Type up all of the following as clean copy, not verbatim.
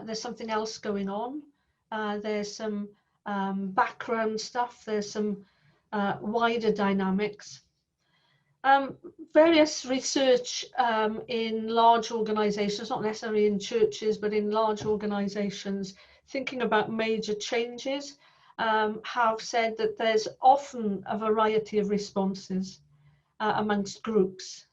there's something else going on. There's some background stuff. There's some wider dynamics. Various research in large organizations, not necessarily in churches, but in large organizations, thinking about major changes, have said that there's often a variety of responses amongst groups.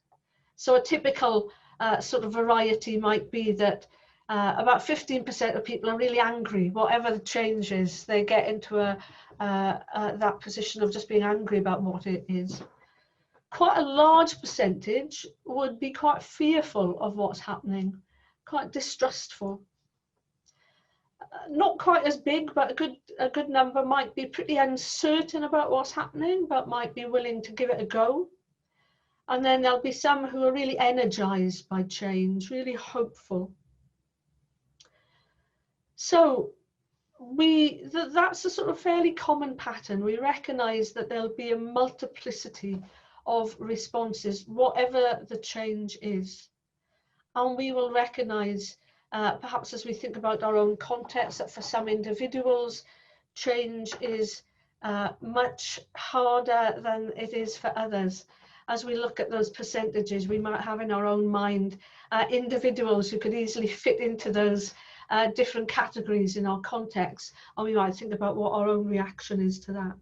So a typical sort of variety might be that about 15% of people are really angry, whatever the change is. They get into that position of just being angry about what it is. Quite a large percentage would be quite fearful of what's happening, quite distrustful. Not quite as big, but a good number might be pretty uncertain about what's happening, but might be willing to give it a go. And then there'll be some who are really energized by change, really hopeful. So that's a sort of fairly common pattern. We recognize that there'll be a multiplicity of responses, whatever the change is. And we will recognize, perhaps as we think about our own context, that for some individuals, change is much harder than it is for others. As we look at those percentages, we might have in our own mind individuals who could easily fit into those different categories in our context, and we might think about what our own reaction is to that.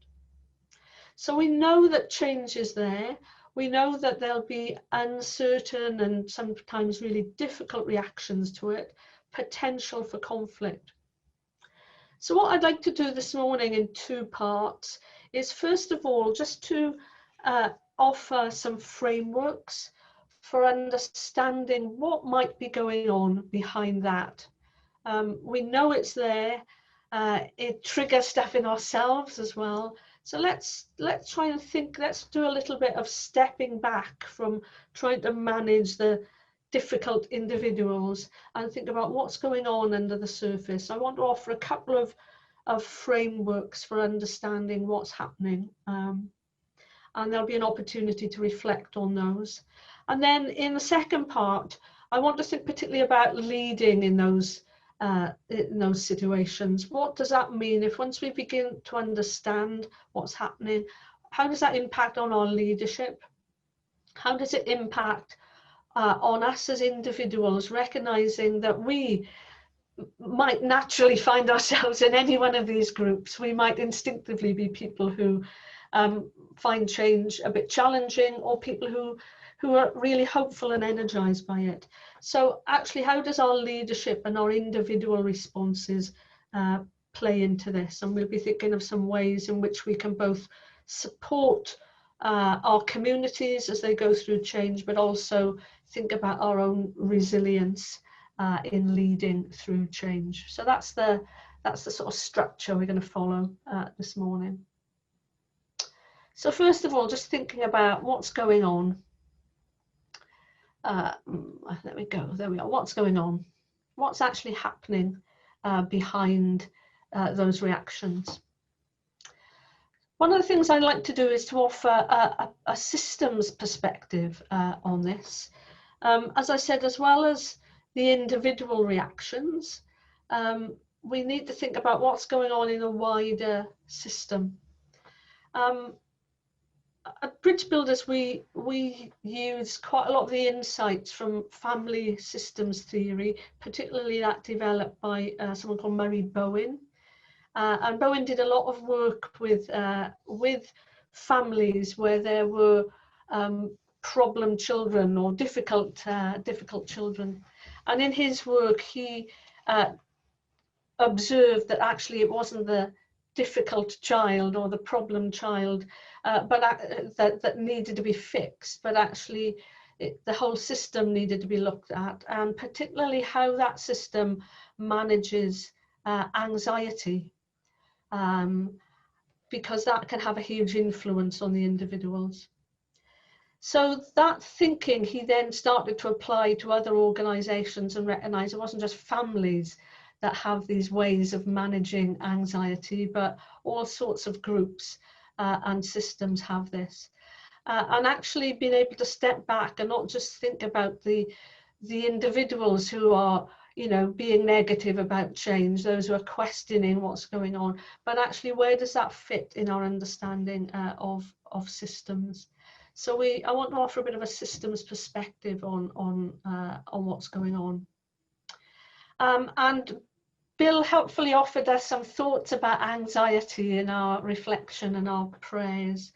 So we know that change is there. We know that there'll be uncertain and sometimes really difficult reactions to it, potential for conflict. So what I'd like to do this morning in two parts is, first of all, just to offer some frameworks for understanding what might be going on behind that. We know it's there. It triggers stuff in ourselves as well. So let's try and think, let's do a little bit of stepping back from trying to manage the difficult individuals and think about what's going on under the surface. I want to offer a couple of frameworks for understanding what's happening. And there'll be an opportunity to reflect on those. And then in the second part, I want to think particularly about leading in those situations. What does that mean? If once we begin to understand what's happening, how does that impact on our leadership? How does it impact on us as individuals, recognizing that we might naturally find ourselves in any one of these groups? We might instinctively be people who find change a bit challenging, or people who are really hopeful and energized by it. So actually, how does our leadership and our individual responses play into this? And we'll be thinking of some ways in which we can both support our communities as they go through change, but also think about our own resilience in leading through change. So that's the sort of structure we're going to follow this morning. So first of all, just thinking about what's going on. There we are. What's going on? What's actually happening behind those reactions? One of the things I like to do is to offer a systems perspective on this. As I said, as well as the individual reactions, we need to think about what's going on in a wider system. At Bridge Builders, we use quite a lot of the insights from family systems theory, particularly that developed by someone called Murray Bowen. And Bowen did a lot of work with families where there were problem children or difficult children. And in his work, he observed that actually it wasn't the difficult child or the problem child but that needed to be fixed, but actually the whole system needed to be looked at, and particularly how that system manages anxiety, because that can have a huge influence on the individuals. So that thinking he then started to apply to other organizations and recognize it wasn't just families that have these ways of managing anxiety, but all sorts of groups and systems have this. And actually being able to step back and not just think about the individuals who are you know, being negative about change, those who are questioning what's going on, but actually where does that fit in our understanding of systems? So I want to offer a bit of a systems perspective on what's going on. And Bill helpfully offered us some thoughts about anxiety in our reflection and our prayers.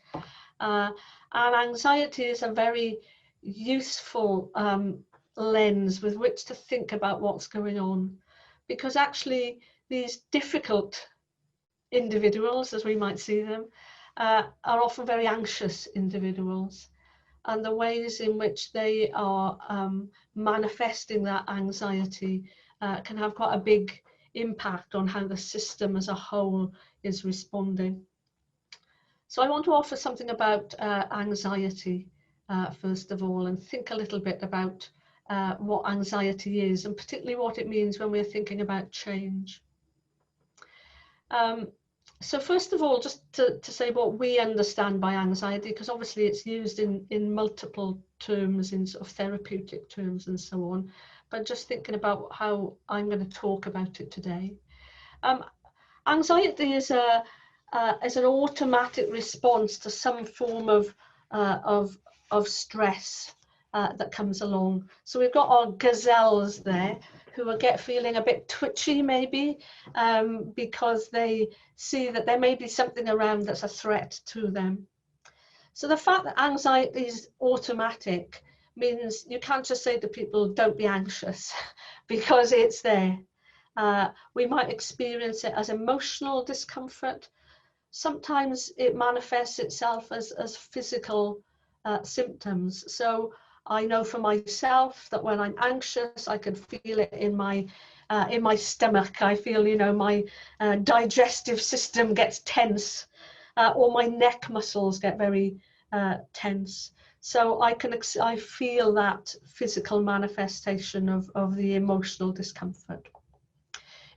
And anxiety is a very useful lens with which to think about what's going on, because actually these difficult individuals, as we might see them, are often very anxious individuals, and the ways in which they are manifesting that anxiety can have quite a big impact on how the system as a whole is responding. So I want to offer something about anxiety first of all, and think a little bit about what anxiety is, and particularly what it means when we're thinking about change. So first of all, just to say what we understand by anxiety, because obviously it's used in multiple terms, in sort of therapeutic terms and so on, but just thinking about how I'm going to talk about it today. Anxiety is an automatic response to some form of stress that comes along. So we've got our gazelles there, who will get feeling a bit twitchy maybe, because they see that there may be something around that's a threat to them. So the fact that anxiety is automatic means you can't just say to people, don't be anxious, because it's there. We might experience it as emotional discomfort. Sometimes it manifests itself as physical symptoms. So I know for myself that when I'm anxious, I can feel it in my stomach. I feel, you know, my digestive system gets tense, or my neck muscles get very tense. So I feel that physical manifestation of the emotional discomfort.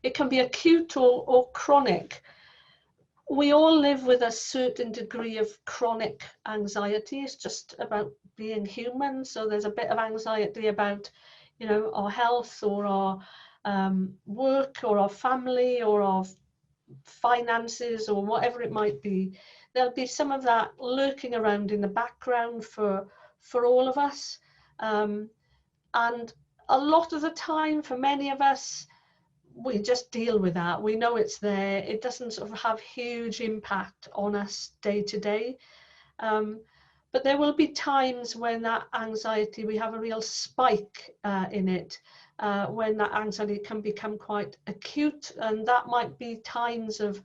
It can be acute or chronic. We all live with a certain degree of chronic anxiety. It's just about being human. So there's a bit of anxiety about, you know, our health or our work or our family or our finances or whatever it might be. There'll be some of that lurking around in the background for all of us. And a lot of the time, for many of us, we just deal with that. We know it's there. It doesn't sort of have huge impact on us day to day. But there will be times when that anxiety, we have a real spike in it, when that anxiety can become quite acute. And that might be times of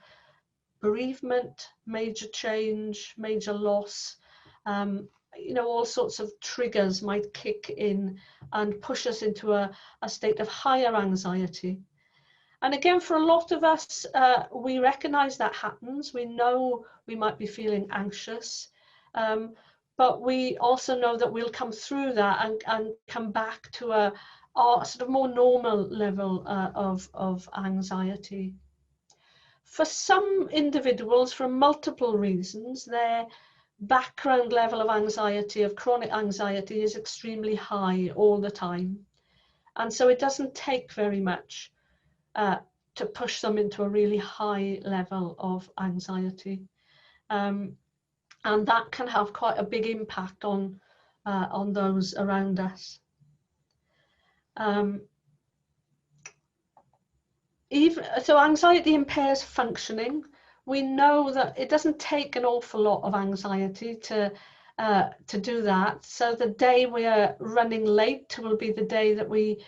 bereavement, major change, major loss. You know, all sorts of triggers might kick in and push us into a state of higher anxiety. And again, for a lot of us, we recognize that happens. We know we might be feeling anxious, but we also know that we'll come through that and come back to a sort of more normal level of anxiety. For some individuals, for multiple reasons, their background level of anxiety, of chronic anxiety, is extremely high all the time. And so it doesn't take very much to push them into a really high level of anxiety, and that can have quite a big impact on those around us. So anxiety impairs functioning. We know that it doesn't take an awful lot of anxiety to do that. So the day we are running late will be the day that we,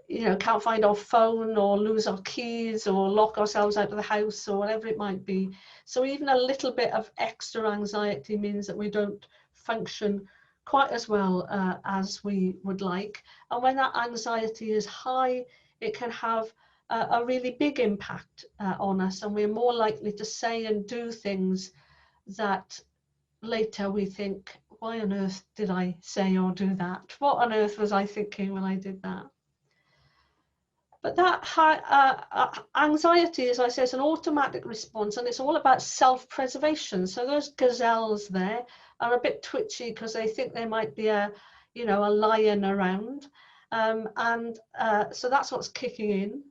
you know, can't find our phone or lose our keys or lock ourselves out of the house or whatever it might be. So even a little bit of extra anxiety means that we don't function quite as well as we would like. And when that anxiety is high, it can have a really big impact on us, and we're more likely to say and do things that later we think, why on earth did I say or do that? What on earth was I thinking when I did that? But that anxiety, as I say, is an automatic response, and it's all about self-preservation. So those gazelles there are a bit twitchy because they think there might be a lion around. So that's what's kicking in.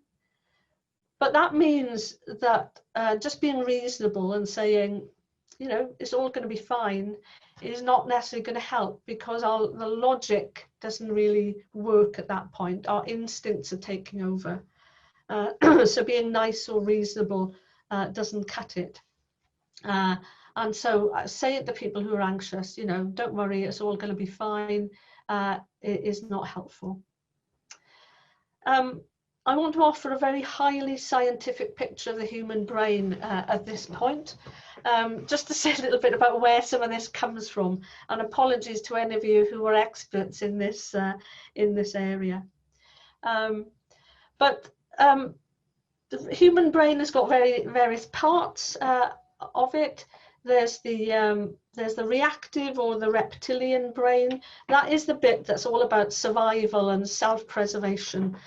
But that means that just being reasonable and saying, you know, it's all going to be fine is not necessarily going to help, because the logic doesn't really work at that point. Our instincts are taking over. So being nice or reasonable doesn't cut it. And so say it to people who are anxious, you know, don't worry, it's all going to be fine, it is not helpful. I want to offer a very highly scientific picture of the human brain at this point, just to say a little bit about where some of this comes from, and apologies to any of you who are experts in this area. But the human brain has got various parts of it. There's the reactive or the reptilian brain. That is the bit that's all about survival and self-preservation,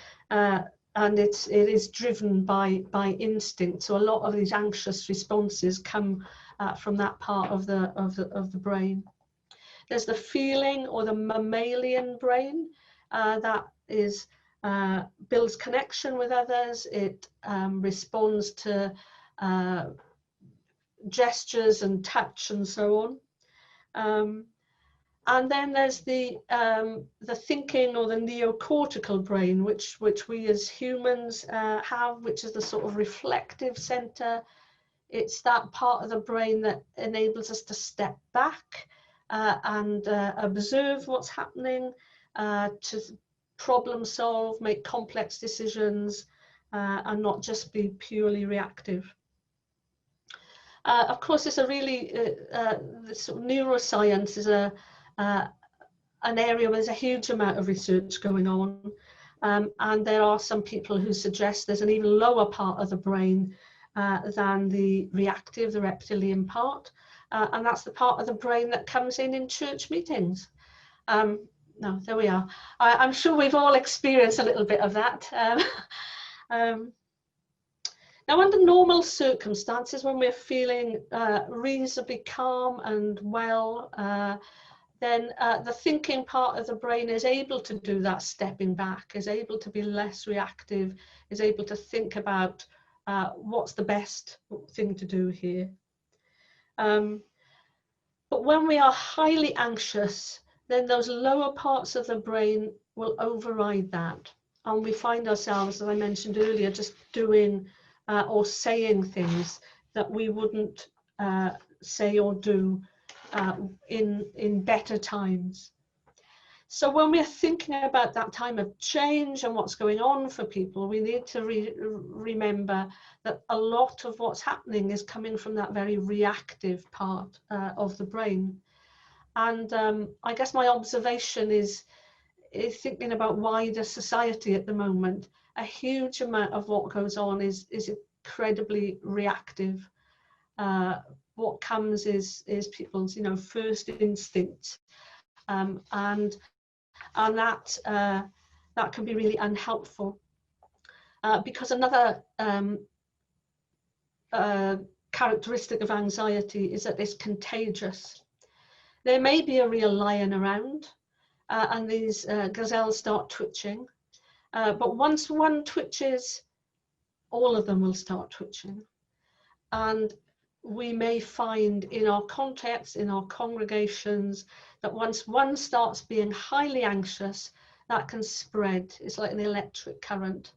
and it is driven by instinct. So a lot of these anxious responses come from that part of the brain. There's the feeling or the mammalian brain that is builds connection with others. It responds to gestures and touch and so on. And then there's the thinking or the neocortical brain, which we as humans have, which is the sort of reflective center. It's that part of the brain that enables us to step back and observe what's happening, to problem solve, make complex decisions, and not just be purely reactive. Of course, it's a really sort of neuroscience is an area where there's a huge amount of research going on, and there are some people who suggest there's an even lower part of the brain than the reactive, the reptilian part, and that's the part of the brain that comes in church meetings. No, there we are. I'm sure we've all experienced a little bit of that. Now, under normal circumstances, when we're feeling reasonably calm and well, then the thinking part of the brain is able to do that stepping back, is able to be less reactive, is able to think about what's the best thing to do here. But when we are highly anxious, then those lower parts of the brain will override that. And we find ourselves, as I mentioned earlier, just doing or saying things that we wouldn't say or do in better times. So when we're thinking about that time of change and what's going on for people, we need to remember that a lot of what's happening is coming from that very reactive part of the brain. And I guess my observation is thinking about wider society at the moment. A huge amount of what goes on is incredibly reactive. What comes is people's, you know, first instinct, and that can be really unhelpful, because another characteristic of anxiety is that it's contagious. There may be a real lion around, and these gazelles start twitching, but once one twitches, all of them will start twitching. And we may find in our context, in our congregations, that once one starts being highly anxious, that can spread. It's like an electric current.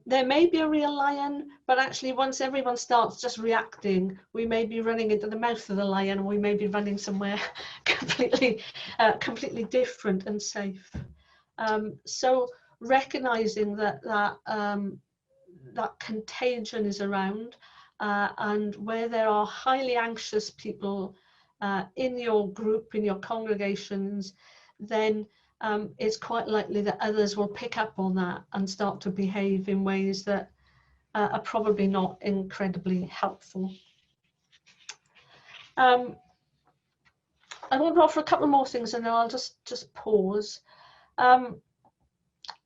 There may be a real lion, but actually once everyone starts just reacting, we may be running into the mouth of the lion, and we may be running somewhere completely different and safe. So recognizing that contagion is around, and where there are highly anxious people in your group, in your congregations, then it's quite likely that others will pick up on that and start to behave in ways that are probably not incredibly helpful. I want to offer a couple more things, and then I'll just pause.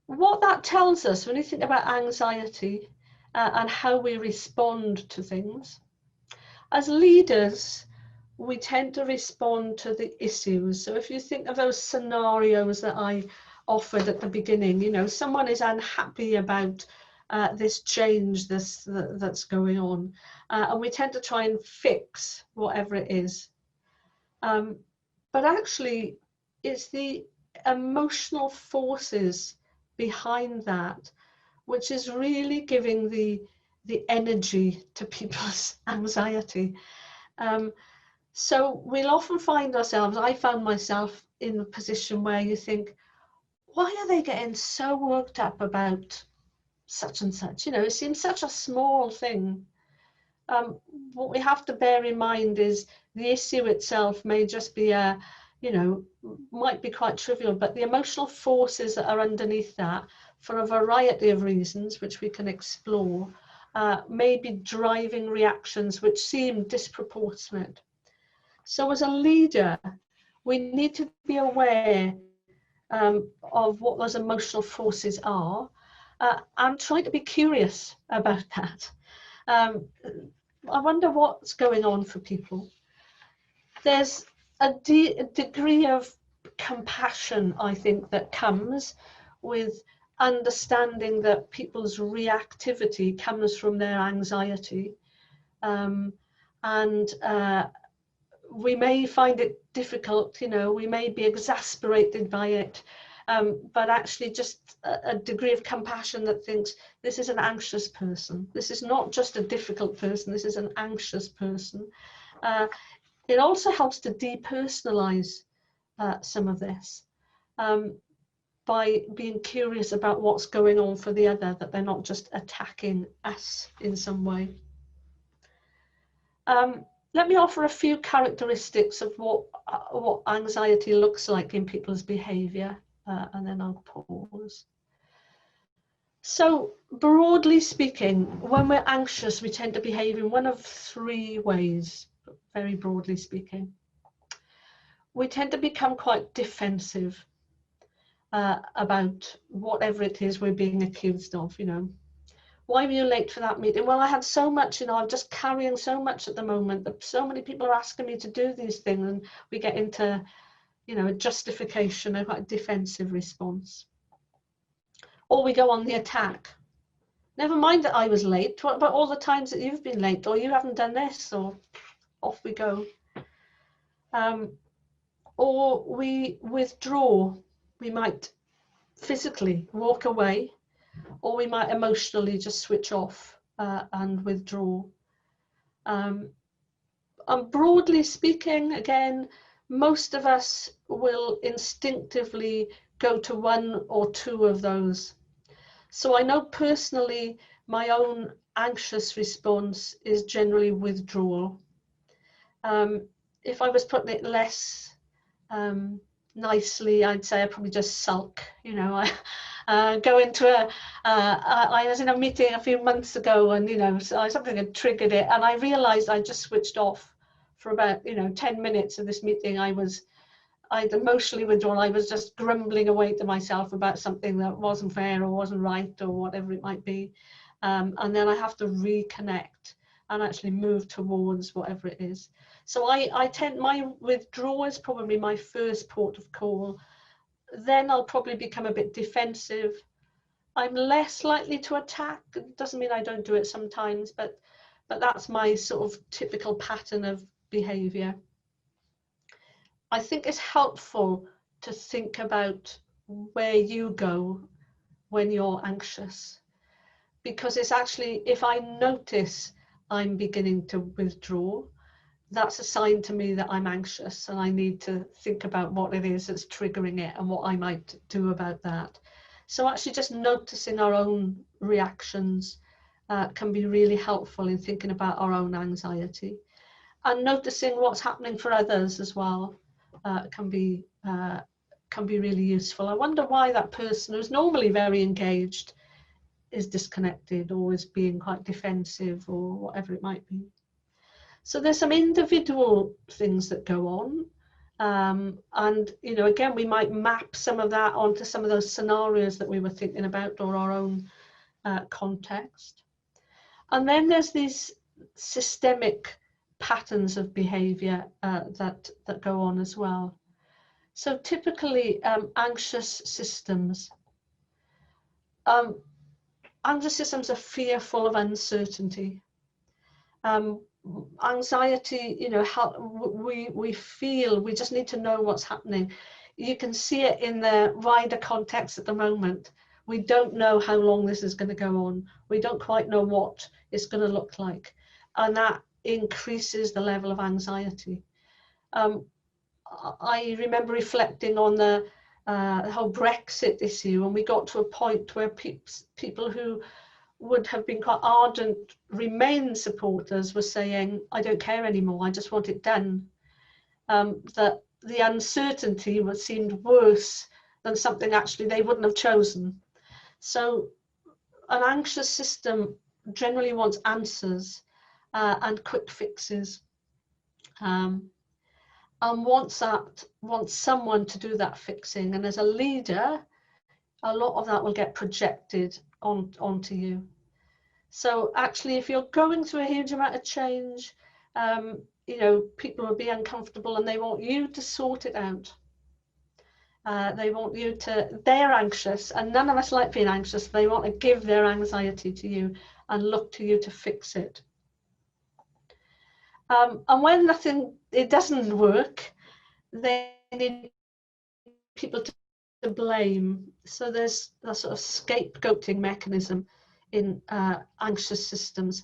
What that tells us when you think about anxiety and how we respond to things, as leaders, we tend to respond to the issues. So if you think of those scenarios that I offered at the beginning. You know, someone is unhappy about this change that's going on, and we tend to try and fix whatever it is. But actually, it's the emotional forces behind that which is really giving the energy to people's anxiety. So we'll often find ourselves, I found myself in the position where you think, why are they getting so worked up about such and such? You know, it seems such a small thing. What we have to bear in mind is the issue itself may just be you know, might be quite trivial, but the emotional forces that are underneath that, for a variety of reasons, which we can explore, may be driving reactions which seem disproportionate. So as a leader, we need to be aware of what those emotional forces are, and try to be curious about that. I wonder what's going on for people. There's a degree of compassion, I think, that comes with understanding that people's reactivity comes from their anxiety. And we may find it difficult, you know, we may be exasperated by it, but actually just a degree of compassion that thinks this is an anxious person. This is not just a difficult person, this is an anxious person. It also helps to depersonalize some of this by being curious about what's going on for the other, that they're not just attacking us in some way. Let me offer a few characteristics of what anxiety looks like in people's behavior, and then I'll pause. So broadly speaking, when we're anxious, we tend to behave in one of three ways, very broadly speaking. We tend to become quite defensive about whatever it is we're being accused of, you know. Why were you late for that meeting? Well, I had so much, you know, I'm just carrying so much at the moment that so many people are asking me to do these things, and we get into, you know, a justification, a quite defensive response. Or we go on the attack. Never mind that I was late, what about all the times that you've been late, or you haven't done this, or off we go. Or we withdraw. We might physically walk away, or we might emotionally just switch off and withdraw. And broadly speaking, again, most of us will instinctively go to one or two of those. So I know personally my own anxious response is generally withdrawal. If I was putting it less nicely, I'd say I probably just sulk, you know. I go into I was in a meeting a few months ago, and you know, so something had triggered it, and I realized I just switched off for about, you know, 10 minutes of this meeting. I'd emotionally withdrawn. I was just grumbling away to myself about something that wasn't fair or wasn't right or whatever it might be, and then I have to reconnect and actually move towards whatever it is. So I tend, my withdrawal is probably my first port of call. Then I'll probably become a bit defensive. I'm less likely to attack. It doesn't mean I don't do it sometimes, but that's my sort of typical pattern of behavior. I think it's helpful to think about where you go when you're anxious, because it's actually, if I notice I'm beginning to withdraw, that's a sign to me that I'm anxious, and I need to think about what it is that's triggering it and what I might do about that. So actually just noticing our own reactions can be really helpful in thinking about our own anxiety, and noticing what's happening for others as well can be really useful. I wonder why that person who's normally very engaged is disconnected, or is being quite defensive, or whatever it might be. So there's some individual things that go on, and you know, again, we might map some of that onto some of those scenarios that we were thinking about, or our own context. And then there's these systemic patterns of behavior that go on as well. So typically anxious systems. Anxious systems are fearful of uncertainty. Anxiety, you know, how we feel we just need to know what's happening. You can see it in the wider context at the moment. We don't know how long this is going to go on. We don't quite know what it's going to look like, and that increases the level of anxiety. I remember reflecting on the whole Brexit issue, and we got to a point where people who would have been quite ardent Remain supporters were saying, I don't care anymore, I just want it done. That the uncertainty seemed worse than something actually they wouldn't have chosen. So an anxious system generally wants answers and quick fixes. And wants someone to do that fixing. And as a leader, a lot of that will get projected onto you. So actually, if you're going through a huge amount of change, you know, people will be uncomfortable and they want you to sort it out. They want you to, they're anxious, and none of us like being anxious. They want to give their anxiety to you and look to you to fix it. And when it doesn't work, they need people to blame. So there's a sort of scapegoating mechanism in anxious systems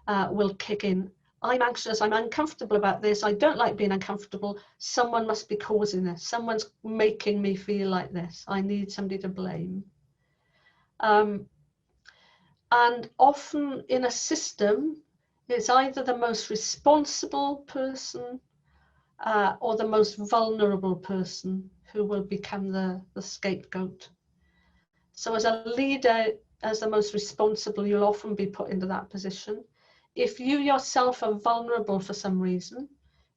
will kick in. I'm anxious, I'm uncomfortable about this, I don't like being uncomfortable, someone must be causing this, someone's making me feel like this, I need somebody to blame. And often in a system, it's either the most responsible person or the most vulnerable person who will become the scapegoat. So as a leader, as the most responsible, you'll often be put into that position. If you yourself are vulnerable for some reason,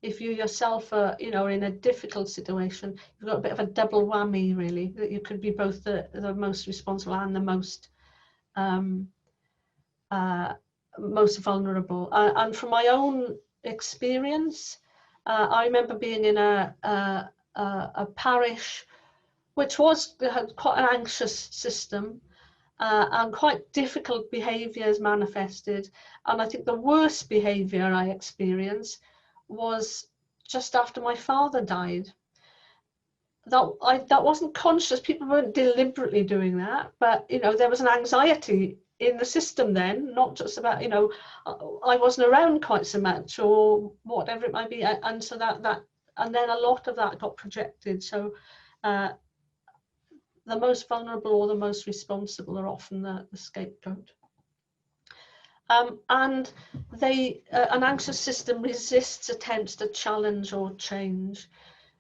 if you yourself are, you know, in a difficult situation, you've got a bit of a double whammy, really, that you could be both the most responsible and the most most vulnerable. And from my own experience, I remember being in a parish which had quite an anxious system. And quite difficult behaviours manifested. And I think the worst behaviour I experienced was just after my father died. That wasn't conscious, people weren't deliberately doing that, but you know, there was an anxiety in the system then, not just about, you know, I wasn't around quite so much or whatever it might be, and so that and then a lot of that got projected. So the most vulnerable or the most responsible are often the scapegoat. And an anxious system resists attempts to challenge or change.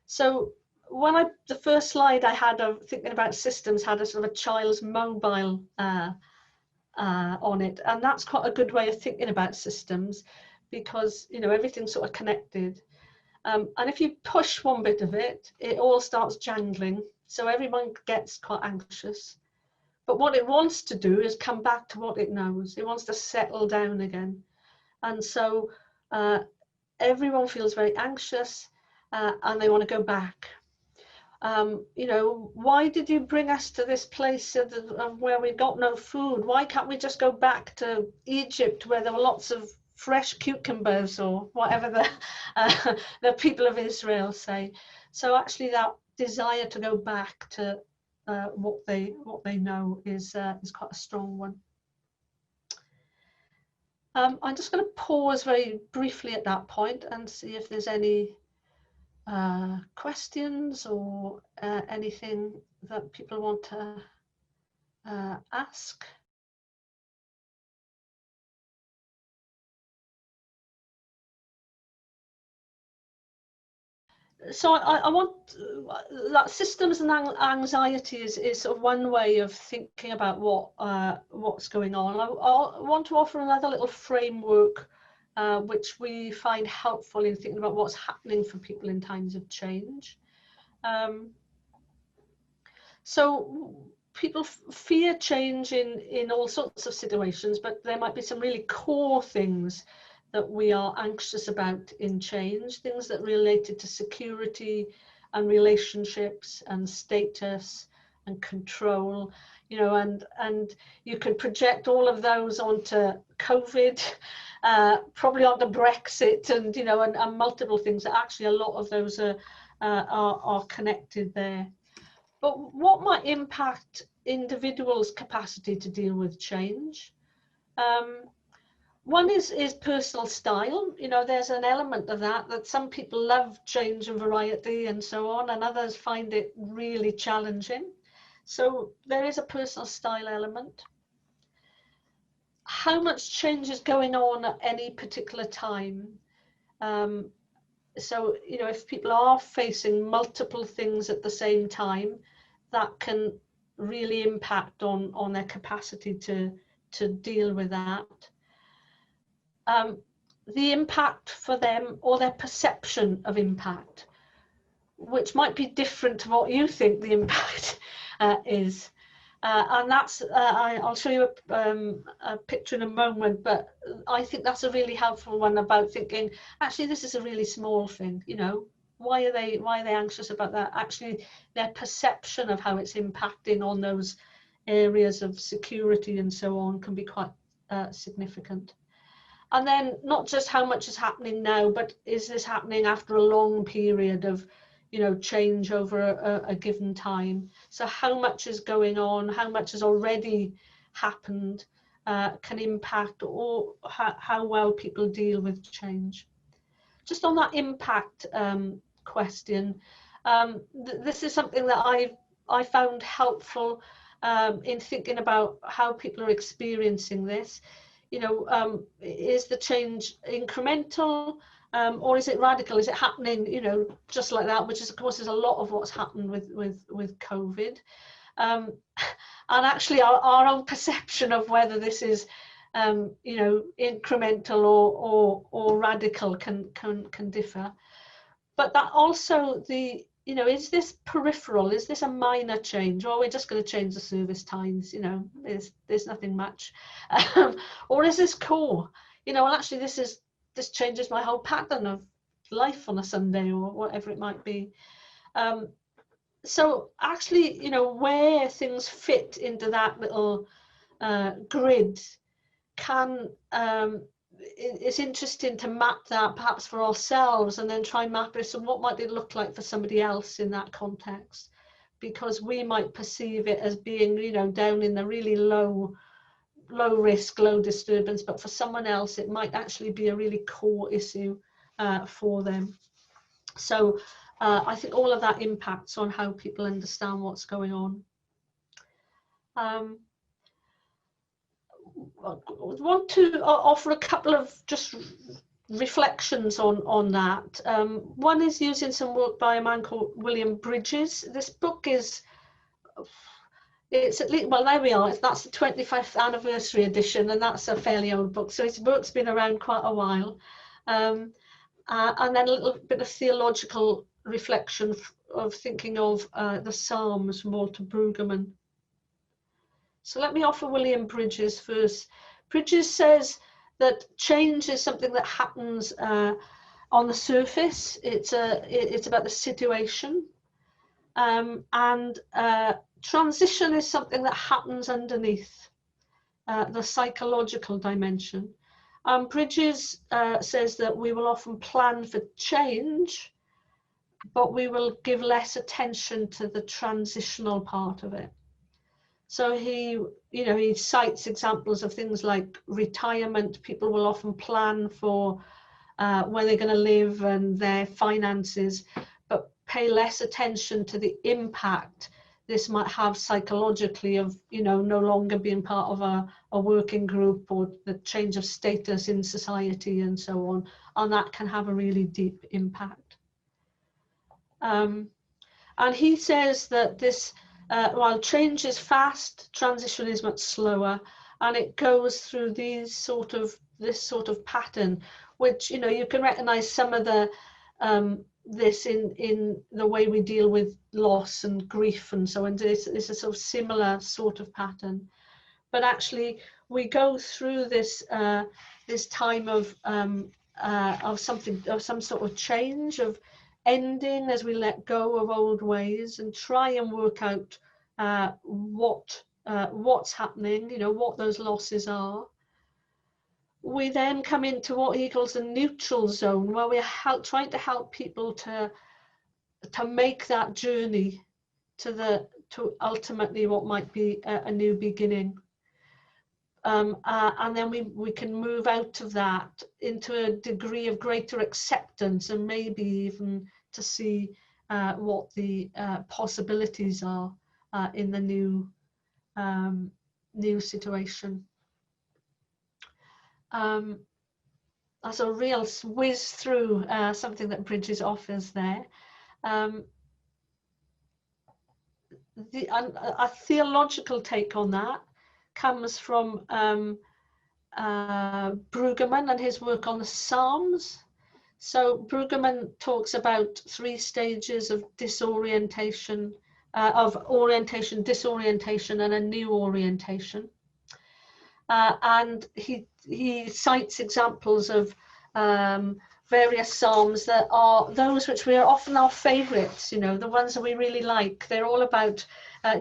So the first slide I had of thinking about systems had a sort of a child's mobile on it, and that's quite a good way of thinking about systems, because you know, everything's sort of connected. And if you push one bit of it, it all starts jangling. So everyone gets quite anxious. But what it wants to do is come back to what it knows. It wants to settle down again. And so everyone feels very anxious and they want to go back. You know, why did you bring us to this place of where we got no food? Why can't we just go back to Egypt where there were lots of fresh cucumbers, or whatever the people of Israel say? So actually that desire to go back to what they know is quite a strong one. I'm just going to pause very briefly at that point and see if there's any questions or anything that people want to ask. So I want that systems and anxiety is sort of one way of thinking about what's going on. I want to offer another little framework which we find helpful in thinking about what's happening for people in times of change. So people fear change in all sorts of situations, but there might be some really core things that we are anxious about in change, things that are related to security, and relationships and status and control, you know, and you could project all of those onto COVID, probably onto Brexit, and you know, and multiple things. Actually, a lot of those are connected there. But what might impact individuals' capacity to deal with change? One is personal style. You know, there's an element of that some people love change and variety and so on, and others find it really challenging. So there is a personal style element. How much change is going on at any particular time? So, you know, if people are facing multiple things at the same time, that can really impact on their capacity to deal with that. The impact for them, or their perception of impact, which might be different to what you think the impact is. And that's, I'll show you a picture in a moment, but I think that's a really helpful one about thinking, actually, this is a really small thing, you know, why are they anxious about that? Actually, their perception of how it's impacting on those areas of security and so on can be quite significant. And then not just how much is happening now, but is this happening after a long period of, you know, change over a given time? So how much is going on, how much has already happened, can impact or how well people deal with change. Just on that impact question, this is something that I found helpful in thinking about how people are experiencing this. You know, is the change incremental? Or is it radical? Is it happening, you know, just like that, which is, of course, is a lot of what's happened with COVID. And actually our own perception of whether this is, you know, incremental or radical can differ. But that also you know, is this peripheral? Is this a minor change? Or we're just going to change the service times, you know, there's nothing much. Or is this core? You know, well, actually this changes my whole pattern of life on a Sunday or whatever it might be. So actually, you know, where things fit into that little grid can, it's interesting to map that perhaps for ourselves and then try and map it. So what might it look like for somebody else in that context? Because we might perceive it as being, you know, down in the really low risk, low disturbance, but for someone else it might actually be a really core issue for them. So I think all of that impacts on how people understand what's going on. I want to offer a couple of just reflections on that. One is using some work by a man called William Bridges. This book is, it's at least, well, there we are, that's the 25th anniversary edition, and that's a fairly old book, so his book's been around quite a while. And then a little bit of theological reflection of thinking of the Psalms from Walter Brueggemann. So let me offer William Bridges first. Bridges says that change is something that happens on the surface. It's about the situation, and transition is something that happens underneath the psychological dimension. Bridges says that we will often plan for change, but we will give less attention to the transitional part of it. So he cites examples of things like retirement. People will often plan for where they're going to live and their finances, but pay less attention to the impact this might have psychologically of, you know, no longer being part of a working group, or the change of status in society and so on. And that can have a really deep impact. And he says that this, while change is fast, transition is much slower, and it goes through this sort of pattern, which, you know, you can recognize some of the this in the way we deal with loss and grief and so on. It's a sort of similar sort of pattern, but actually we go through this this time of some sort of change, of ending as we let go of old ways and try and work out what's happening, you know, what those losses are. We then come into what he calls the neutral zone, where we're trying to help people to make that journey to ultimately what might be a new beginning. And then we can move out of that into a degree of greater acceptance, and maybe even to see what the possibilities are in the new situation. That's a real whiz through something that Bridges offers there. A theological take on that comes from Brueggemann and his work on the Psalms. So Brueggemann talks about 3 stages of disorientation, orientation, disorientation, and a new orientation. And he cites examples of various psalms that are those which we are often our favorites, you know, the ones that we really like. They're all about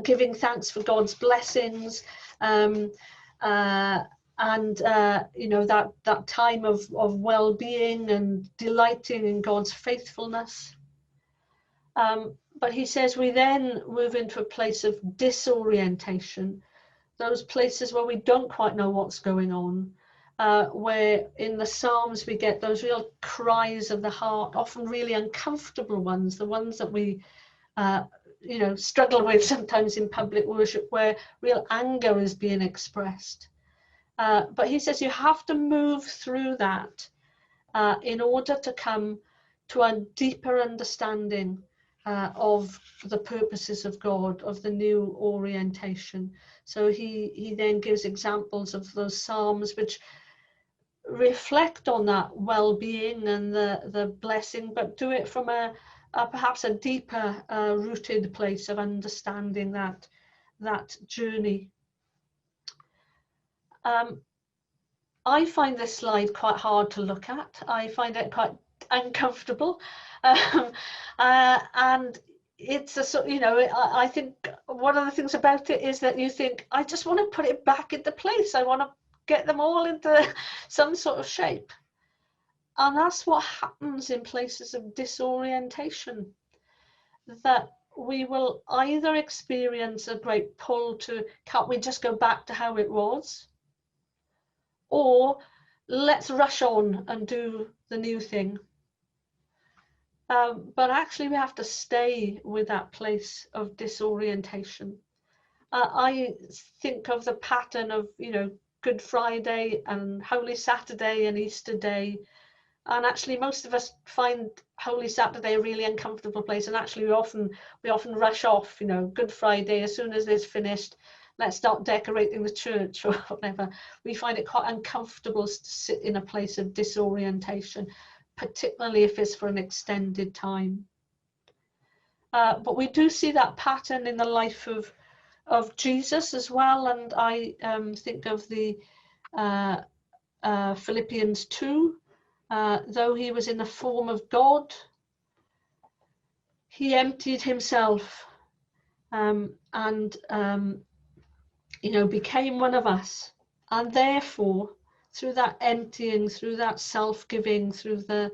giving thanks for God's blessings, and you know, that time of well-being and delighting in God's faithfulness. But he says we then move into a place of disorientation, those places where we don't quite know what's going on, where in the Psalms we get those real cries of the heart, often really uncomfortable ones, the ones that we you know, struggle with sometimes in public worship, where real anger is being expressed. But he says you have to move through that in order to come to a deeper understanding of the purposes of God, of the new orientation. So he then gives examples of those psalms which reflect on that well-being and the blessing, but do it from a perhaps a deeper rooted place of understanding that journey. I find this slide quite hard to look at. I find it quite uncomfortable, and it's a sort, you know, I think one of the things about it is that you think, I just want to put it back into place. I want to get them all into some sort of shape. And that's what happens in places of disorientation, that we will either experience a great pull to, can't we just go back to how it was? Or let's rush on and do the new thing. But actually we have to stay with that place of disorientation. I think of the pattern of, you know, Good Friday and Holy Saturday and Easter Day. And actually most of us find Holy Saturday a really uncomfortable place. And actually we often rush off, you know, Good Friday, as soon as it's finished, let's start decorating the church or whatever. We find it quite uncomfortable to sit in a place of disorientation, particularly if it's for an extended time. But we do see that pattern in the life of Jesus as well. And I think of the Philippians 2, though he was in the form of God, he emptied himself and you know, became one of us. And therefore, through that emptying, through that self-giving, through the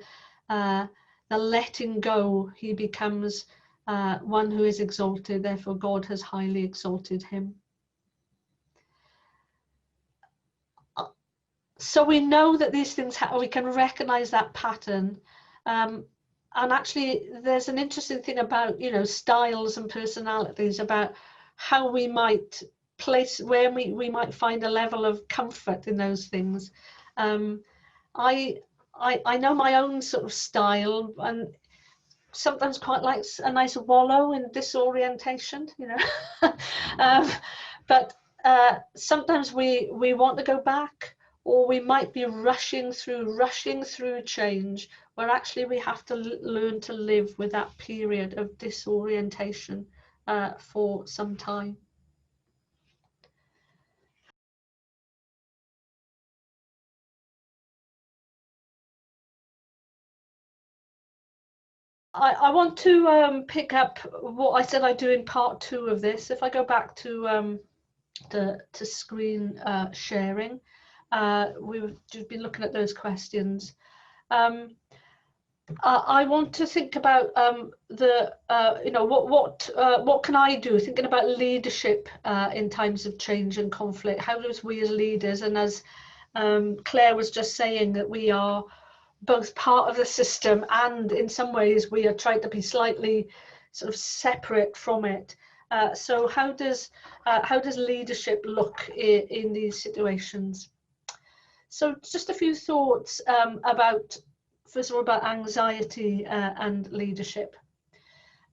letting go, he becomes one who is exalted. Therefore, God has highly exalted him. So we know that these things we can recognize that pattern. And actually, there's an interesting thing about, you know, styles and personalities, about how we might place, where we might find a level of comfort in those things. I know my own sort of style, and sometimes quite like a nice wallow in disorientation, you know. But sometimes we want to go back, or we might be rushing through change, where actually we have to learn to live with that period of disorientation for some time. I want to pick up what I said I do in part 2 of this. If I go back to screen sharing, we've been looking at those questions. I want to think about what can I do, thinking about leadership in times of change and conflict. How does we as leaders, and as Claire was just saying, that we are both part of the system and in some ways we are trying to be slightly sort of separate from it. So how does leadership look in these situations? So just a few thoughts about, first of all, about anxiety and leadership.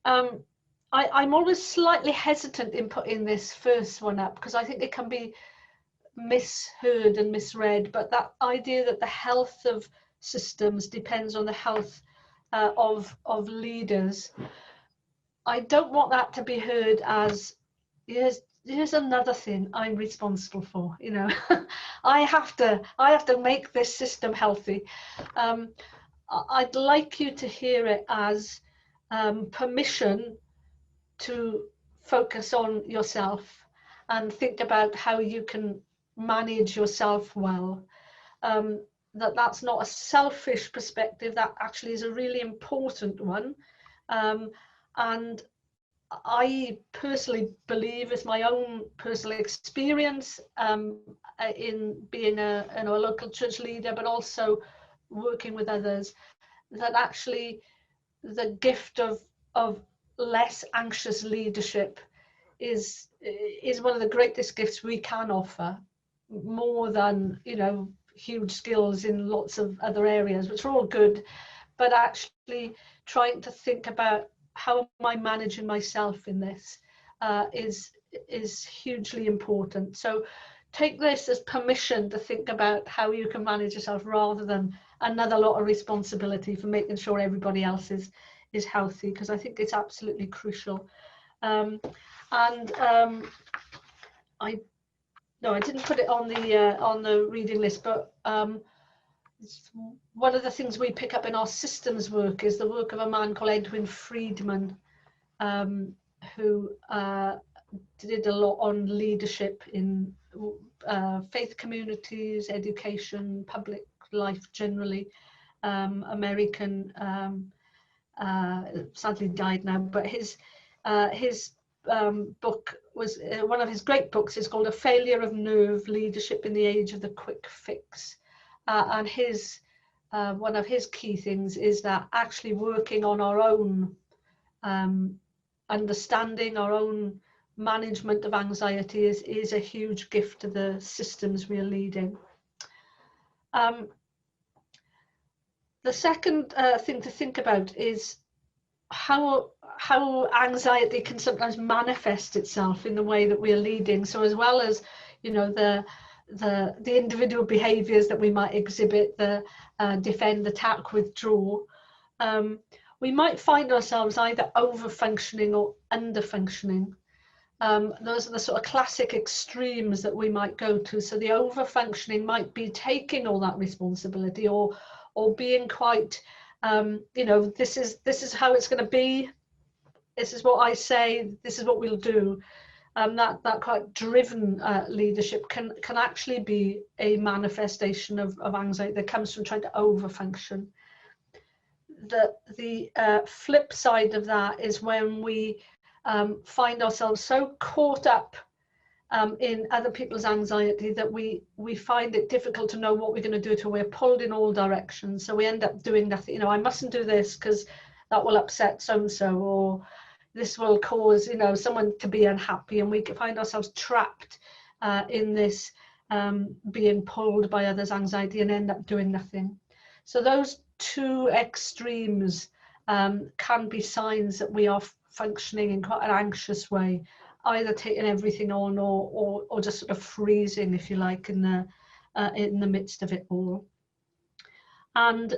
I'm always slightly hesitant in putting this first one up because I think it can be misheard and misread, but that idea that the health of systems depends on the health of leaders, I don't want that to be heard as here's another thing I'm responsible for. You know, I have to make this system healthy. I'd like you to hear it as permission to focus on yourself and think about how you can manage yourself well. That's not a selfish perspective, that actually is a really important one. And I personally believe, as my own personal experience in being a local church leader, but also working with others, that actually the gift of less anxious leadership is one of the greatest gifts we can offer, more than, you know, huge skills in lots of other areas, which are all good, but actually trying to think about how am I managing myself in this is hugely important. So take this as permission to think about how you can manage yourself, rather than another lot of responsibility for making sure everybody else is healthy, because I think it's absolutely crucial. I didn't put it on the reading list, but one of the things we pick up in our systems work is the work of a man called Edwin Friedman, who did a lot on leadership in faith communities, education, public life generally. American, sadly died now, but his book was one of his great books is called A Failure of Nerve: Leadership in the Age of the Quick Fix. And one of his key things is that actually working on our own understanding, our own management of anxiety is a huge gift to the systems we are leading. The second thing to think about is how anxiety can sometimes manifest itself in the way that we are leading. So as well as, you know, the individual behaviors that we might exhibit, the defend, attack, withdraw, we might find ourselves either over functioning or under functioning. Those are the sort of classic extremes that we might go to. So the over functioning might be taking all that responsibility, or being quite you know, this is how it's going to be, this is what I say, this is what we'll do. That quite driven leadership can actually be a manifestation of anxiety that comes from trying to overfunction. The flip side of that is when we find ourselves so caught up in other people's anxiety that we find it difficult to know what we're going to do, till we're pulled in all directions. So we end up doing nothing. You know, I mustn't do this because that will upset so-and-so, or this will cause, you know, someone to be unhappy, and we find ourselves trapped in this being pulled by others' anxiety and end up doing nothing. So those two extremes can be signs that we are functioning in quite an anxious way, either taking everything on or just sort of freezing, if you like, in the midst of it all. And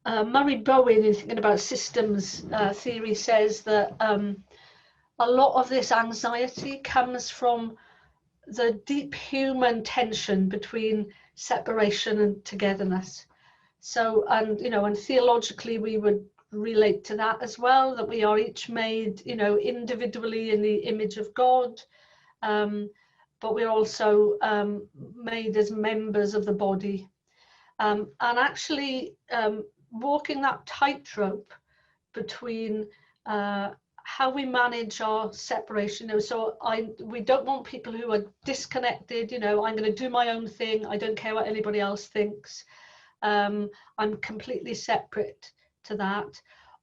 Murray Bowen, in thinking about systems theory, says that a lot of this anxiety comes from the deep human tension between separation and togetherness. So, and and theologically we would relate to that as well, that we are each made individually in the image of God, but we're also made as members of the body, and actually walking that tightrope between how we manage our separation. So we don't want people who are disconnected. I'm going to do my own thing, I don't care what anybody else thinks, I'm completely separate to that.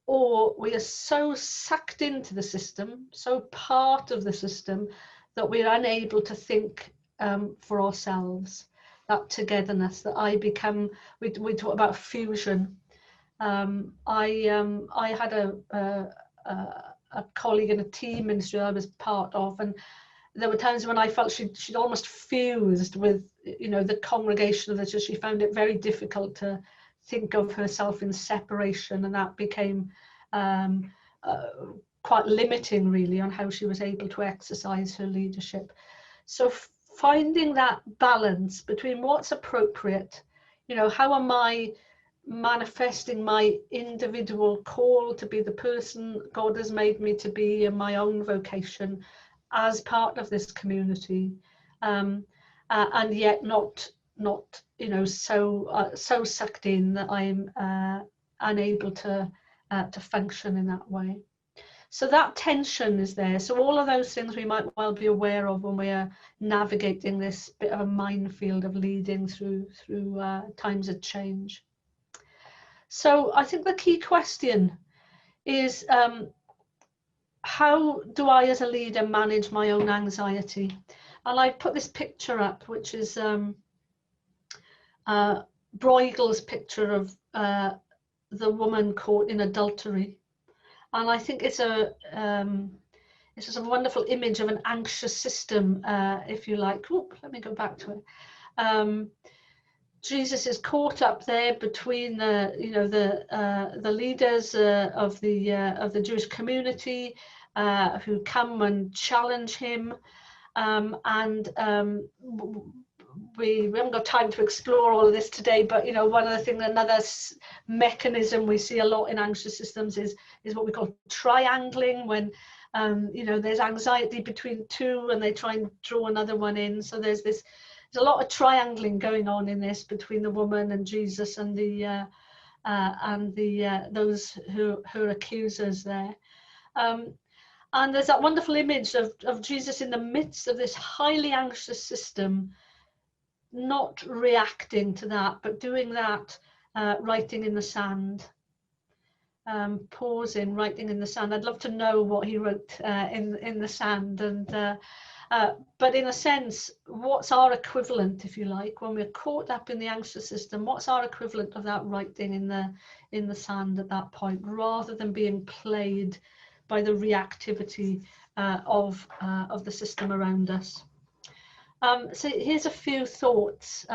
Or we are so sucked into the system, so part of the system, that we're unable to think for ourselves. That togetherness, that I become, we talk about fusion. I had a colleague in a team ministry I was part of, and there were times when I felt she'd almost fused with the congregation of the church. She found it very difficult to think of herself in separation, and that became quite limiting really on how she was able to exercise her leadership. So finding that balance between what's appropriate, how am I manifesting my individual call to be the person God has made me to be in my own vocation as part of this community, and yet not so sucked in that I'm unable to function in that way. So that tension is there. So all of those things we might well be aware of when we are navigating this bit of a minefield of leading through times of change. So I think the key question is, how do I as a leader manage my own anxiety? And I put this picture up, which is Bruegel's picture of the woman caught in adultery. And I think it's a wonderful image of an anxious system, if you like. Oop, let me go back to it. Jesus is caught up there between the leaders of the Jewish community who come and challenge him, and we haven't got time to explore all of this today, but one of the things, another mechanism we see a lot in anxious systems is what we call triangling, when there's anxiety between two and they try and draw another one in. So there's a lot of triangling going on in this between the woman and Jesus and those who are accusers there. And there's that wonderful image of Jesus in the midst of this highly anxious system, not reacting to that, but doing that, writing in the sand, pausing, writing in the sand. I'd love to know what he wrote in the sand. And but in a sense, what's our equivalent, if you like, when we're caught up in the anxious system? What's our equivalent of that writing in the sand at that point, rather than being played by the reactivity of the system around us? So here's a few thoughts.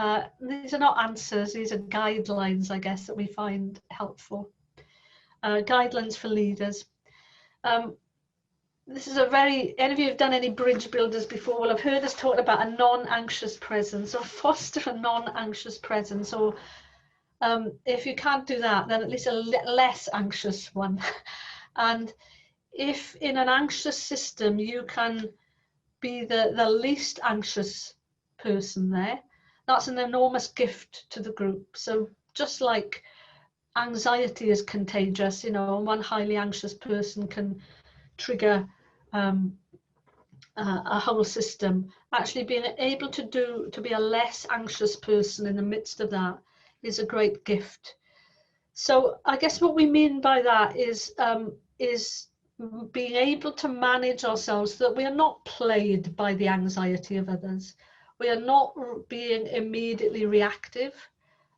These are not answers, these are guidelines, I guess, that we find helpful. Guidelines for leaders. This is any of you who've done any bridge builders before will have heard us talk about a non-anxious presence, or foster a non-anxious presence, or if you can't do that, then at least a less anxious one. And if in an anxious system you can be the least anxious person there, that's an enormous gift to the group. So just like anxiety is contagious, one highly anxious person can trigger a whole system. Actually being able to be a less anxious person in the midst of that is a great gift. So I guess what we mean by that is being able to manage ourselves so that we are not played by the anxiety of others. We are not being immediately reactive.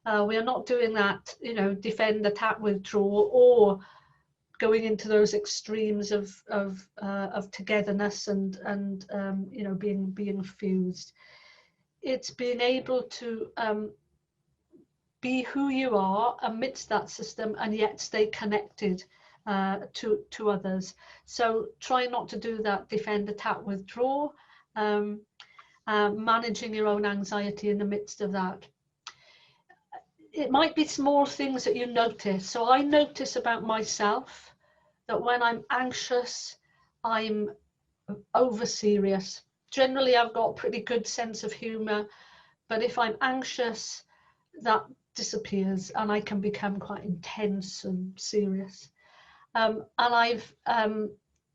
We are not doing that, defend, attack, withdraw, or going into those extremes of togetherness and being fused. It's being able to be who you are amidst that system and yet stay connected to others. So try not to do that defend, attack, withdraw, managing your own anxiety in the midst of that. it might be small things that you notice. So I notice about myself that when I'm anxious, I'm over serious. Generally, I've got a pretty good sense of humor, but if I'm anxious, that disappears and I can become quite intense and serious.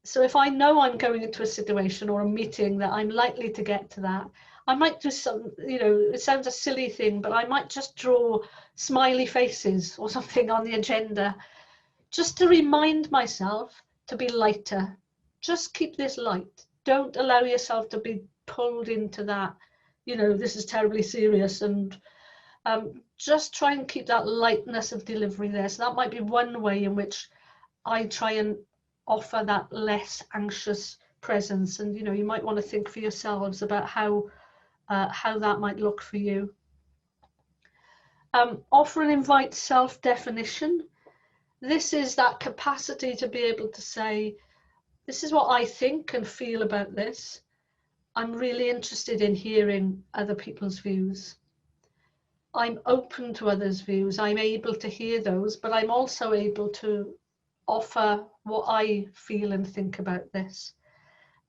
So if I know I'm going into a situation or a meeting that I'm likely to get to that, I might do some, it sounds a silly thing, but I might just draw smiley faces or something on the agenda just to remind myself to be lighter. Just keep this light. Don't allow yourself to be pulled into that, this is terribly serious, and just try and keep that lightness of delivery there. So that might be one way in which I try and offer that less anxious presence. And you might want to think for yourselves about how that might look for you. Offer and invite self-definition. This is that capacity to be able to say, this is what I think and feel about this. I'm really interested in hearing other people's views. I'm open to others' views. I'm able to hear those, but I'm also able to offer what I feel and think about this.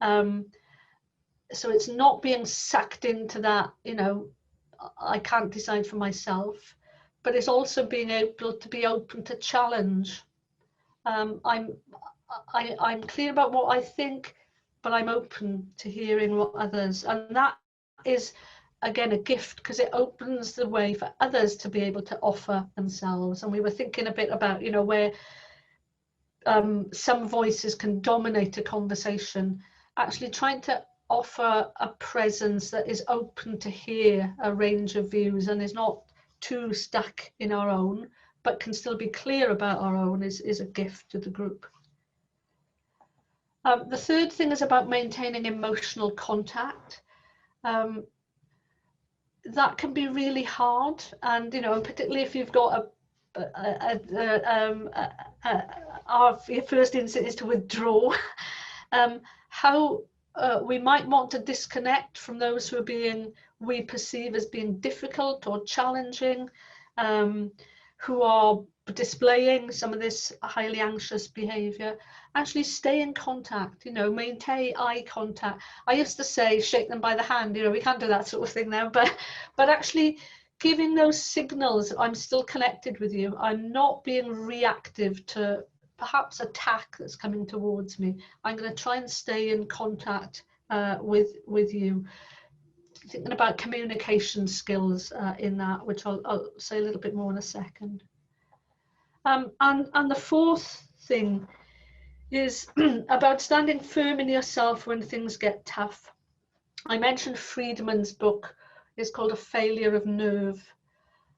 So it's not being sucked into that, I can't decide for myself, but it's also being able to be open to challenge. I'm clear about what I think, but I'm open to hearing what others, and that is again a gift because it opens the way for others to be able to offer themselves. And we were thinking a bit about, where some voices can dominate a conversation, actually trying to offer a presence that is open to hear a range of views and is not too stuck in our own, but can still be clear about our own is a gift to the group. The third thing is about maintaining emotional contact. That can be really hard, and particularly if you've got your first instinct is to withdraw. How we might want to disconnect from those who we perceive as being difficult or challenging, who are displaying some of this highly anxious behavior. Actually stay in contact, maintain eye contact. I used to say shake them by the hand, we can't do that sort of thing now, but actually giving those signals, I'm still connected with you. I'm not being reactive to perhaps attack that's coming towards me. I'm going to try and stay in contact with you. Thinking about communication skills in that, which I'll say a little bit more in a second. And the fourth thing is about standing firm in yourself when things get tough. I mentioned Friedman's book. It's called A Failure of Nerve.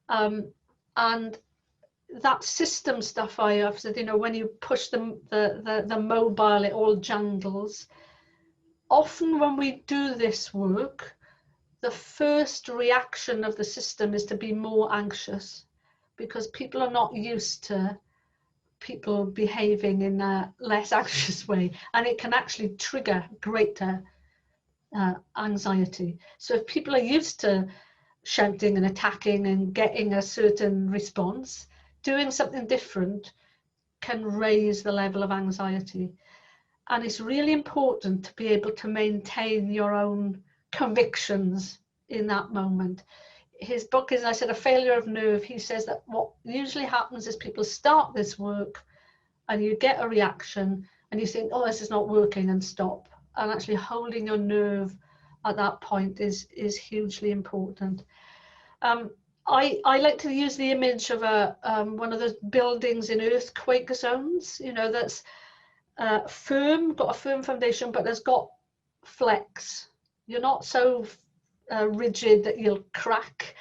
And that system stuff I've said, when you push the mobile, it all jangles. Often when we do this work, the first reaction of the system is to be more anxious because people are not used to people behaving in a less anxious way, and it can actually trigger greater anxiety. So if people are used to shouting and attacking and getting a certain response, doing something different can raise the level of anxiety. And it's really important to be able to maintain your own convictions in that moment. His book is, I said, A Failure of Nerve. He says that what usually happens is people start this work and you get a reaction and you think, oh, this is not working, and stop. And actually holding your nerve at that point is hugely important. I like to use the image of one of those buildings in earthquake zones, that's firm, got a firm foundation, but there's got flex. You're not so rigid that you'll crack.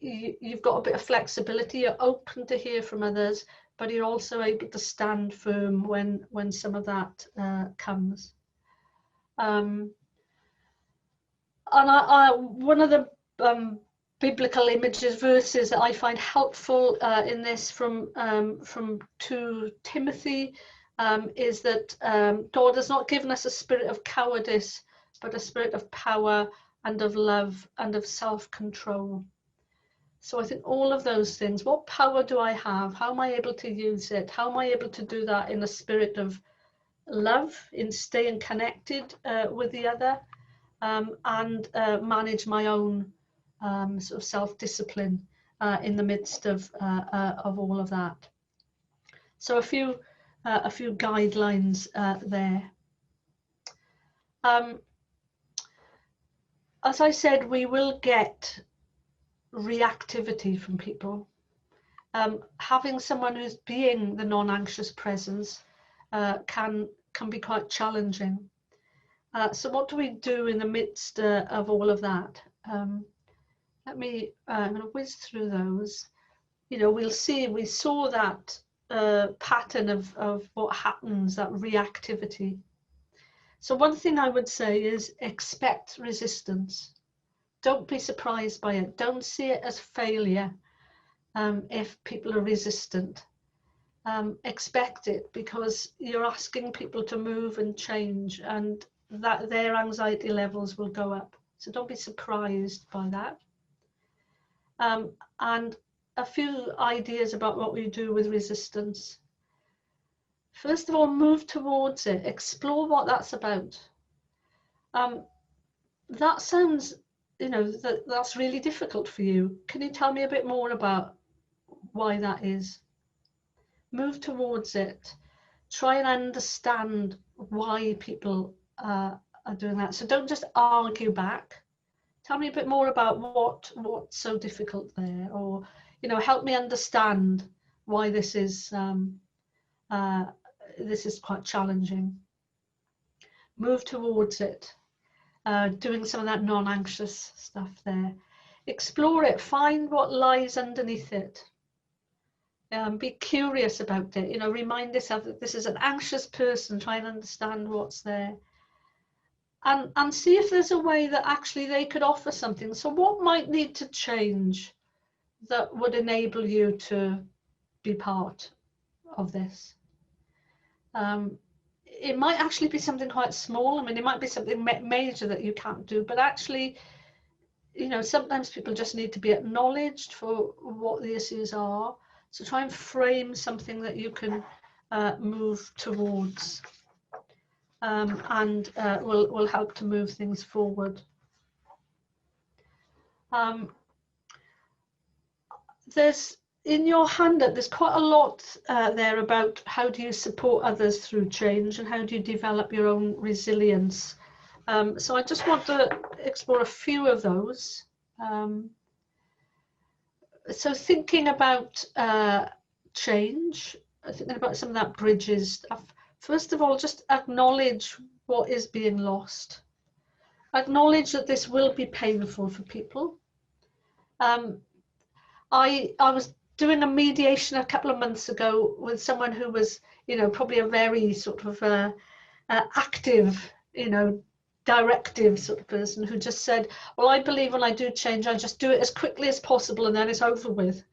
You've got a bit of flexibility. You're open to hear from others, but you're also able to stand firm when some of that comes. And one of the biblical images, verses that I find helpful in this from 2 Timothy is that God has not given us a spirit of cowardice, but a spirit of power and of love and of self-control. So I think all of those things, what power do I have? How am I able to use it? How am I able to do that in a spirit of love, in staying connected with the other, and manage my own sort of self-discipline in the midst of all of that. So a few guidelines there. As I said, we will get reactivity from people. Having someone who's being the non-anxious presence can be quite challenging. So what do we do in the midst of all of that? I'm going to whiz through those. You know, we saw that pattern of what happens, that reactivity. So one thing I would say is expect resistance. Don't be surprised by it. Don't see it as failure if people are resistant. Expect it, because you're asking people to move and change, and that their anxiety levels will go up. So don't be surprised by that. And a few ideas about what we do with resistance. First of all, move towards it. Explore what that's about. That sounds, you know, that's really difficult for you. Can you tell me a bit more about why that is? Move towards it. Try and understand why people are doing that. So don't just argue back. Tell me a bit more about what's so difficult there, or, you know, help me understand why this is quite challenging. Move towards it. Doing some of that non-anxious stuff there. Explore it. Find what lies underneath it. Be curious about it. You know, remind yourself that this is an anxious person. Try and understand what's there. And see if there's a way that actually they could offer something. So what might need to change that would enable you to be part of this? It might actually be something quite small. I mean, it might be something major that you can't do, but actually, you know, sometimes people just need to be acknowledged for what the issues are. So try and frame something that you can move towards, and will help to move things forward. There's, in your handout, there's quite a lot there about how do you support others through change and how do you develop your own resilience. So I just want to explore a few of those. So thinking about change, thinking about some of that bridges stuff. First of all, just acknowledge what is being lost. Acknowledge that this will be painful for people. I was doing a mediation a couple of months ago with someone who was, you know, probably a very sort of active, you know, directive sort of person, who just said, well, I believe when I do change, I just do it as quickly as possible and then it's over with.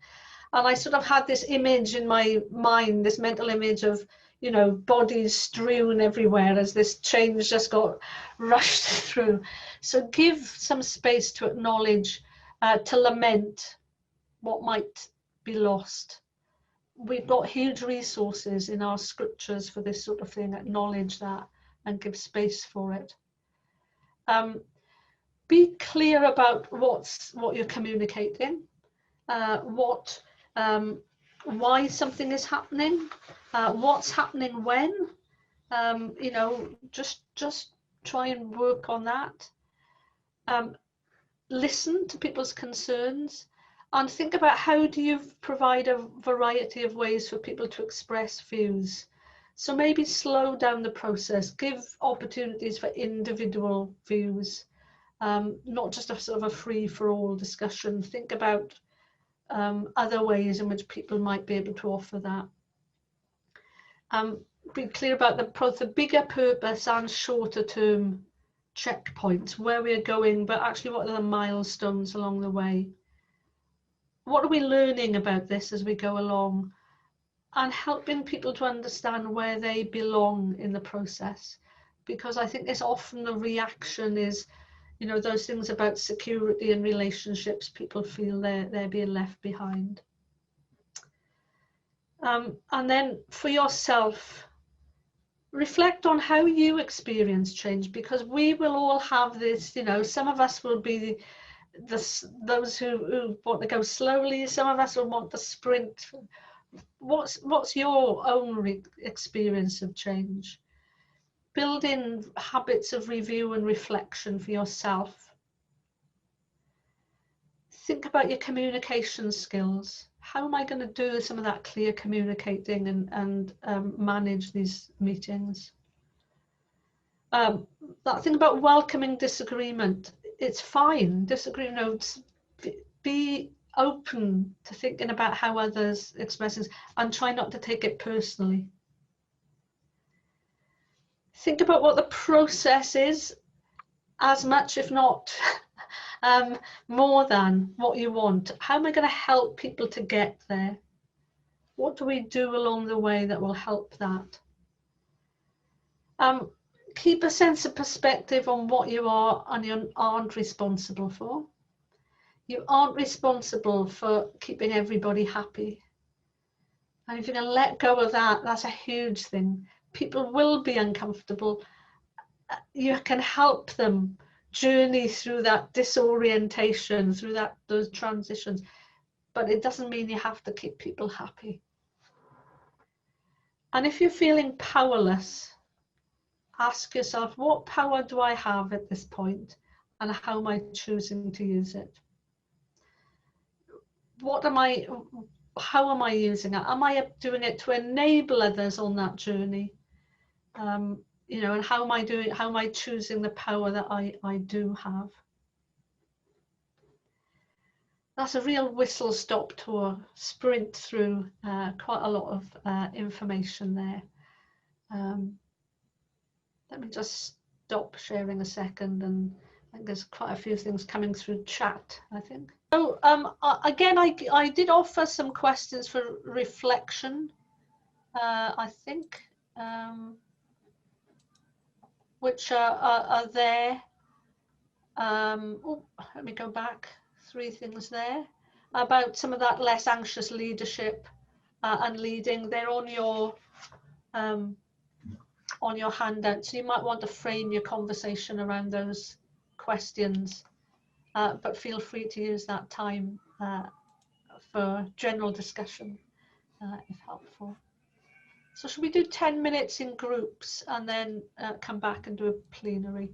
And I sort of had this image in my mind, this mental image of, you know, bodies strewn everywhere as this change just got rushed through. So give some space to acknowledge, to lament what might be lost. We've got huge resources in our scriptures for this sort of thing. Acknowledge that and give space for it. Be clear about what you're communicating, why something is happening, what's happening when. You know, just try and work on that. Listen to people's concerns and think about how do you provide a variety of ways for people to express views. So maybe slow down the process, give opportunities for individual views, not just a sort of a free-for-all discussion. Think about other ways in which people might be able to offer that. Be clear about both the bigger purpose and shorter term checkpoints, where we're going, but actually what are the milestones along the way. What are we learning about this as we go along, and helping people to understand where they belong in the process, because I think it's often the reaction is, You know, those things about security and relationships, people feel they're being left behind. And then for yourself, reflect on how you experience change, because we will all have this, you know, some of us will be those who want to go slowly, some of us will want to sprint. What's your own experience of change? Build in habits of review and reflection for yourself. Think about your communication skills. How am I going to do some of that clear communicating and manage these meetings? That thing about welcoming disagreement. It's fine. Disagree. No, be open to thinking about how others express things and try not to take it personally. Think about what the process is, as much, if not more than what you want. How am I going to help people to get there? What do we do along the way that will help that? Keep a sense of perspective on what you are and you aren't responsible for. You aren't responsible for keeping everybody happy. And if you can let go of that, that's a huge thing. People will be uncomfortable. You can help them journey through that disorientation, through those transitions, but it doesn't mean you have to keep people happy. And if you're feeling powerless, ask yourself, what power do I have at this point, and how am I choosing to use it? How am I using it? Am I doing it to enable others on that journey? You know, and how am I choosing the power that I do have? That's a real whistle stop tour, sprint through quite a lot of information there. Let me just stop sharing a second, and I think there's quite a few things coming through chat, I think. So again, I did offer some questions for reflection, I think, which are there. Let me go back. 3 things there about some of that less anxious leadership and leading. They're on your handout, so you might want to frame your conversation around those questions, but feel free to use that time for general discussion if helpful. So should we do 10 minutes in groups and then come back and do a plenary?